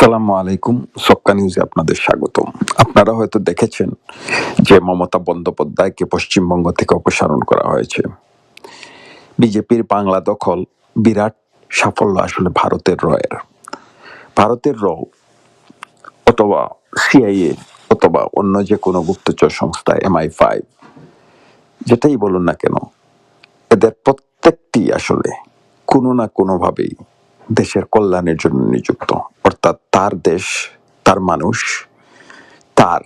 আসসালামু আলাইকুম। সক্কা নিউজে আপনাদের স্বাগতম। আপনারা হয়তো দেখেছেন যে মমতা বন্দ্যোপাধ্যায়কে পশ্চিমবঙ্গ থেকে অপসারণ করা হয়েছে। বিজেপির বাংলা দখল বিরাট সাফল্য আসলে ভারতের রয়ের। ভারতের র অথবা সিআইএ অথবা অন্য যে কোনো গুপ্তচর সংস্থা MI5 যেটাই বলুন না কেন, এদের প্রত্যেকটি আসলে কোনো না কোনোভাবেই দেশের কল্যাণের জন্য নিযুক্ত। অর্থাৎ তার দেশ, তার মানুষ, তার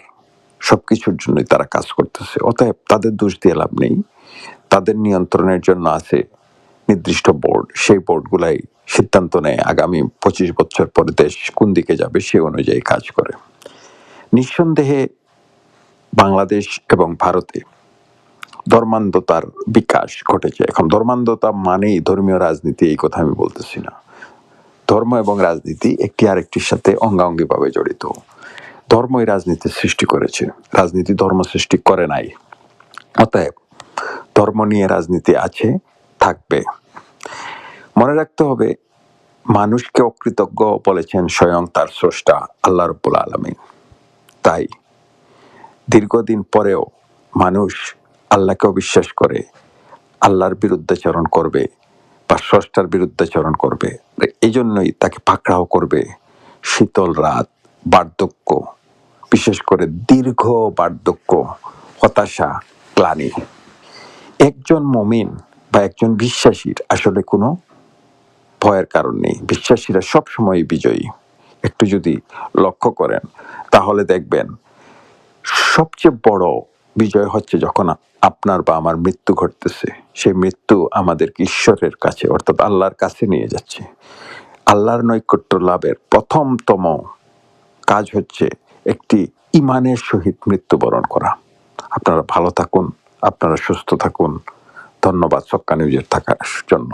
সবকিছুর জন্যই তারা কাজ করতেছে। অতএব তাদের দোষ দিয়ে লাভ নেই। তাদের নিয়ন্ত্রণের জন্য আছে নির্দিষ্ট বোর্ড। সেই বোর্ডগুলাই সিদ্ধান্ত নেয় আগামী 25 বছর পরে দেশ কোন দিকে যাবে সে অনুযায়ী কাজ করে। নিঃসন্দেহে বাংলাদেশ এবং ভারতে ধর্মান্ধতার বিকাশ ঘটেছে। এখন ধর্মান্ধতা মানেই ধর্মীয় রাজনীতি, এই কথা আমি বলতেছি না। ধর্ম এবং রাজনীতি একটি আরেকটির সাথে অঙ্গাঙ্গিভাবে জড়িত। ধর্মই রাজনীতির সৃষ্টি করেছে, রাজনীতি ধর্ম সৃষ্টি করে নাই। অতএব ধর্ম নিয়ে রাজনীতি আছে, থাকবে। মনে রাখতে হবে, মানুষকে অকৃতজ্ঞ বলেছেন স্বয়ং তার স্রষ্টা আল্লাহ রাব্বুল আলামিন। তাই দীর্ঘদিন পরেও মানুষ আল্লাহকে অবিশ্বাস করে আল্লাহর বিরুদ্ধাচরণ করবে বা স্রষ্টার বিরুদ্ধাচরণ করবে। এই জন্যই তাকে পাকড়াও করবে শীতল রাত, বার্ধক্য, বিশেষ করে দীর্ঘ বার্ধক্য, হতাশা, গ্লানি। একজন মুমিন বা একজন বিশ্বাসীর আসলে কোনো ভয়ের কারণ নেই। বিশ্বাসীরা সবসময় বিজয়ী। একটু যদি লক্ষ্য করেন তাহলে দেখবেন সবচেয়ে বড় বিজয় হচ্ছে যখন আপনার বা আমার মৃত্যু ঘটতেছে। সেই মৃত্যু আমাদেরকে ঈশ্বরের কাছে অর্থাৎ আল্লাহর কাছে নিয়ে যাচ্ছে। আল্লাহর নৈকট্য লাভের প্রথমতম কাজ হচ্ছে একটি ঈমানের সহিত মৃত্যুবরণ করা। আপনারা ভালো থাকুন, আপনারা সুস্থ থাকুন। ধন্যবাদ সক্কা নিউজের থাকার জন্য।